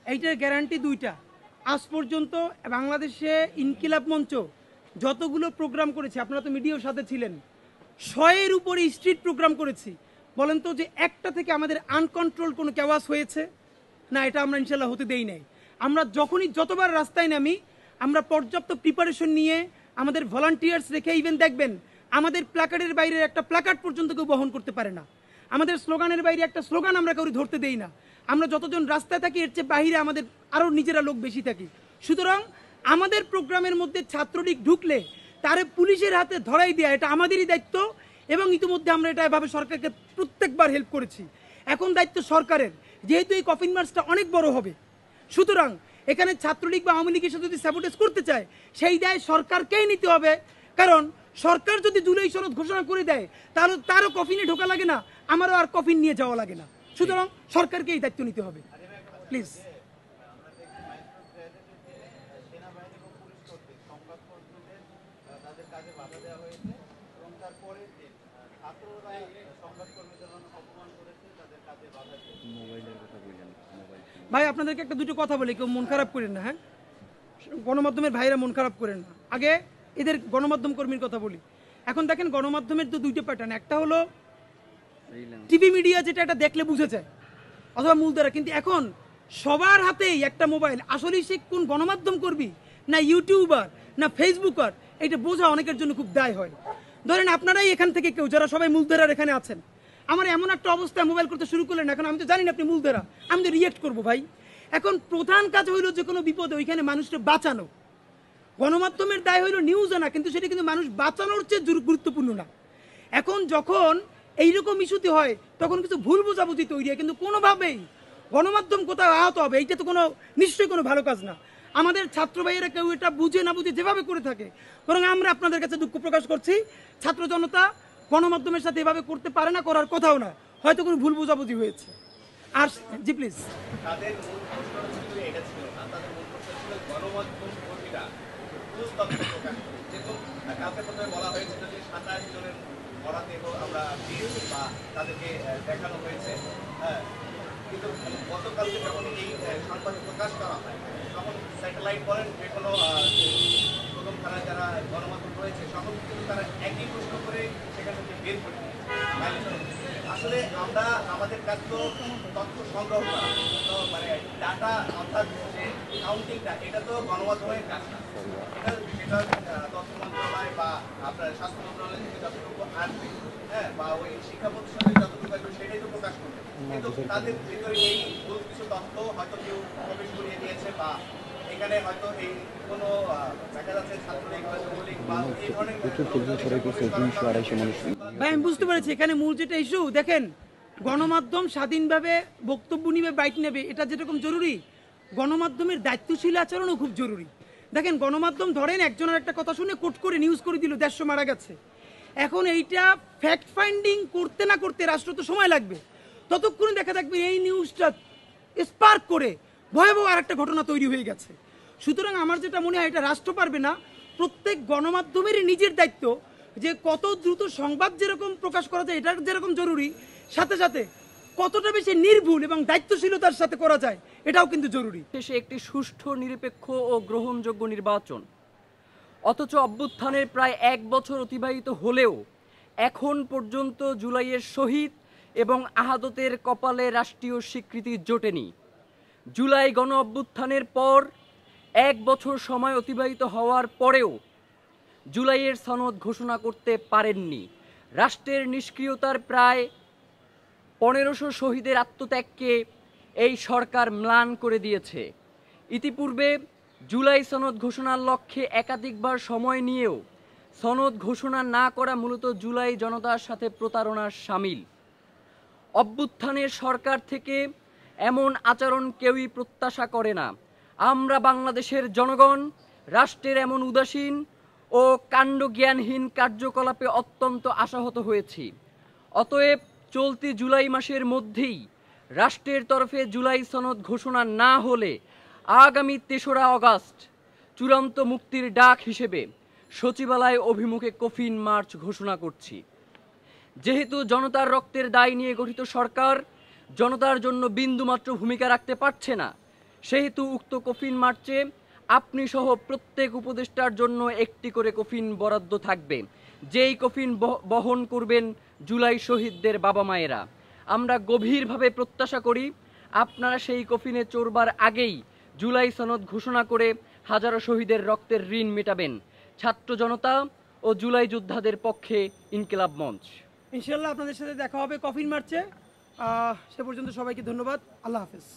এইটার গ্যারান্টি দুইটা। আজ পর্যন্ত বাংলাদেশে ইনকিলাব মঞ্চ যতগুলো প্রোগ্রাম করেছে, আপনারা তো মিডিয়ার সাথে ছিলেন, 100-এর উপরে স্ট্রিট প্রোগ্রাম করেছি। বলেন তো যে একটা থেকে আমাদের আনকন্ট্রোল কোনো ক্যাওয়াস হয়েছে? না, এটা আমরা ইনশাল্লাহ হতে দেই নাই। আমরা যখনই যতবার রাস্তায় নামি আমরা পর্যাপ্ত প্রিপারেশন নিয়ে আমাদের ভলান্টিয়ার্স রেখে, ইভেন দেখবেন আমাদের প্ল্যাকার্ডের বাইরে একটা প্ল্যাকার্ড পর্যন্ত কেউ বহন করতে পারে না, আমাদের স্লোগানের বাইরে একটা স্লোগান আমরা কাউরি ধরতে দেই না। আমরা যতজন রাস্তায় থাকি এর চেয়ে বাহিরে আমাদের আরও নিজেরা লোক বেশি থাকি। সুতরাং আমাদের প্রোগ্রামের মধ্যে ছাত্রলীগ ঢুকলে তারে পুলিশের হাতে ধরাই দেওয়া এটা আমাদেরই দায়িত্ব, এবং ইতিমধ্যে আমরা এটা এভাবে সরকারকে প্রত্যেকবার হেল্প করেছি। এখন দায়িত্ব সরকারের, যেহেতু এই কফিন মার্চটা অনেক বড় হবে, সুতরাং এখানে ছাত্রলীগ বা আওয়ামী লীগের সাথে যদি স্যাবোটেজ করতে চায় সেই দায় সরকারকেই নিতে হবে। কারণ সরকার যদি জুলাই সনদ ঘোষণা করে দেয় তাহলে তারও কফিনে ঢোকা লাগে না, আমারও আর কফিন নিয়ে যাওয়া লাগে না। সুতরাং সরকারকে এই দায়িত্ব নিতে হবে। প্লিজ। ভাই আপনাদেরকে একটা দুটো কথা বলি, কেউ মন খারাপ করেন না। হ্যাঁ, গণমাধ্যমের ভাইরা মন খারাপ করেন না। আগে এদের গণমাধ্যম কর্মীর কথা বলি। এখন দেখেন গণমাধ্যমের তো দুইটা প্যাটার্ন, একটা হলো টিভি মিডিয়া, যেটা এটা দেখলে বুঝে যায়, অথবা মূলধারা। কিন্তু এখন সবার হাতেই একটা মোবাইল। আসলে সে কোন গণমাধ্যম করবি, না ইউটিউবার, না ফেসবুকার, এটা বোঝা অনেকের জন্য খুব দায় হয়। ধরেন আপনারাই এখান থেকে কেউ যারা সবাই মূলধারার এখানে আছেন, আমার এমন একটা অবস্থায় মোবাইল করতে শুরু করলেন, এখন আমি তো জানি না আপনি মূলধারা, আমি তো রিয়েক্ট করবো ভাই। এখন প্রধান কাজ হইল যে কোনো বিপদে ওইখানে মানুষকে বাঁচানো। গণমাধ্যমের দায় হইল নিউজ আনা, কিন্তু সেটা কিন্তু মানুষ বাঁচানোর চেয়ে গুরুত্বপূর্ণ না। এখন যখন এইরকম ইস্যুতে হয় তখন কিছু ভুল বোঝাবুঝি তৈরি হয়, কিন্তু কোনোভাবেই গণমাধ্যম কোথাও আহত হবে এইটা তো কোনো নিশ্চয়ই কোনো ভালো কাজ না। আমাদের ছাত্র ভাইয়েরা কেউ এটা বুঝে না বুঝে যেভাবে করে থাকে, বরং আমরা আপনাদের কাছে দুঃখ প্রকাশ করছি, ছাত্র জনতা গণমাধ্যমের সাথে এভাবে করতে পারে না, করার কথাও না, হয়তো কোনো ভুল বোঝাবুঝি হয়েছে। আর জি প্লিজ। তাদের মূল প্রশ্ন ছিল এটা ছিল না, তাদের মূল প্রশ্ন ছিল গণমাধ্যম কর্মীরা ভুল তথ্য প্রকাশ করে। যেহেতু কালকে প্রথমে বলা হয়েছিল যে 27 জনের মরাদেহ আমরা পেয়েছি বা তাদেরকে দেখানো হয়েছে, হ্যাঁ, কিন্তু গতকালকে যখন এই সংবাদ প্রকাশ করা হয় তখন স্যাটেলাইট বলেন যে কোনো প্রথম থানায় যারা গণমাধ্যম রয়েছে সকল কিন্তু তারা একই প্রশ্ন করে সেখান থেকে বের করে দিয়েছে। আসলে আমরা আমাদের কাজ তো তথ্য সংগ্রহ করা, তো মানে ডাটা অর্থাৎ যে কাউন্টিংটা এটা তো গণমাধ্যমের কাজ না, এটা তথ্য মন্ত্রণালয় বা আপনার স্বাস্থ্য মন্ত্রণালয় থেকে যতটুকু আসবে, হ্যাঁ, বা ওই শিক্ষা প্রতিষ্ঠানে যতটুকু আসবে সেটাই তো প্রকাশ করবে। কিন্তু তাদের ভিতরে এই ভুল কিছু তথ্য হয়তো কেউ প্রবেশ করিয়ে দিয়েছে, বা এখানে হয়তো এই কোনো দেখা যাচ্ছে ছাত্রলীগ বা যুবলীগ বা এই ধরনের ভাই আমি বুঝতে পেরেছি এখানে মূল যেটা ইস্যু। দেখেন, গণমাধ্যম স্বাধীনভাবে বক্তব্য নিবে, বাইট নেবে, এটা যেরকম জরুরি, গণমাধ্যমের দায়িত্বশীল আচরণও খুব জরুরি। দেখেন, গণমাধ্যম ধরেন একজনের একটা কথা শুনে কোট করে নিউজ করে দিল 150 মারা গেছে। এখন এইটা ফ্যাক্ট ফাইন্ডিং করতে না করতে রাষ্ট্র তো সময় লাগবে, ততক্ষণে দেখা থাকবে এই নিউজটা স্পার্ক করে ভয়াবহ আর একটা ঘটনা তৈরি হয়ে গেছে। সুতরাং আমার যেটা মনে হয় এটা রাষ্ট্র পারবে না, প্রত্যেক গণমাধ্যমেরই নিজের দায়িত্ব যে কত দ্রুত সংবাদ যেরকম প্রকাশ করা যায় এটা যেরকম জরুরি, সাথে সাথে কতটা বেশি নির্ভুল এবং দায়িত্বশীলতার সাথে করা যায় এটাও কিন্তু জরুরি। শেষে একটি সুষ্ঠু, নিরপেক্ষ ও গ্রহণযোগ্য নির্বাচন। অথচ অভ্যুত্থানের প্রায় 1 বছর অতিবাহিত হলেও এখন পর্যন্ত জুলাইয়ের শহীদ এবং আহতদের কপালে রাষ্ট্রীয় স্বীকৃতি জোটেনি। জুলাই গণ অভ্যুত্থানের পর 1 বছর সময় অতিবাহিত হওয়ার পরেও জুলাইয়ের সনদ ঘোষণা করতে পারেননি। রাষ্ট্রের নিষ্ক্রিয়তার প্রায় 1500 শহীদের আত্মত্যাগকে এই সরকার ম্লান করে দিয়েছে। ইতিপূর্বে জুলাই সনদ ঘোষণার লক্ষ্যে একাধিকবার সময় নিয়েও সনদ ঘোষণা না করা মূলত জুলাই জনতার সাথে প্রতারণার শামিল। অভ্যুত্থানের সরকার থেকে এমন আচরণ কেউই প্রত্যাশা করে না। আমরা বাংলাদেশের জনগণ রাষ্ট্রের এমন উদাসীন ও কাণ্ডজ্ঞানহীন কার্যকলাপে অত্যন্ত আশাহত হয়েছি। অতএব চলতি জুলাই মাসের মধ্যেই রাষ্ট্রের তরফে জুলাই সনদ ঘোষণা না হলে আগামী 3রা আগস্ট চূড়ান্ত মুক্তির ডাক হিসেবে সচিবালয় অভিমুখে কফিন মার্চ ঘোষণা করছি। যেহেতু জনতার রক্তের দায় নিয়ে গঠিত সরকার জনতার জন্য বিন্দুমাত্র ভূমিকা রাখতে পারছে না, সেহেতু উক্ত কফিন মার্চে আপনি সহ প্রত্যেক উপদেষ্টার জন্য একটি করে কফিন বরাদ্দ থাকবে, যেই কফিন বহন করবেন জুলাই শহীদদের বাবা মায়েরা। আমরা গভীরভাবে প্রত্যাশা করি আপনারা সেই কফিনে চড়বার আগেই জুলাই সনদ ঘোষণা করে হাজারো শহীদের রক্তের ঋণ মেটাবেন। ছাত্র জনতা ও জুলাই যোদ্ধাদের পক্ষে ইনকিলাব মঞ্চ। ইনশাল্লাহ আপনাদের সাথে দেখা হবে কফিন মার্চে। সে পর্যন্ত সবাইকে ধন্যবাদ। আল্লাহ হাফেজ।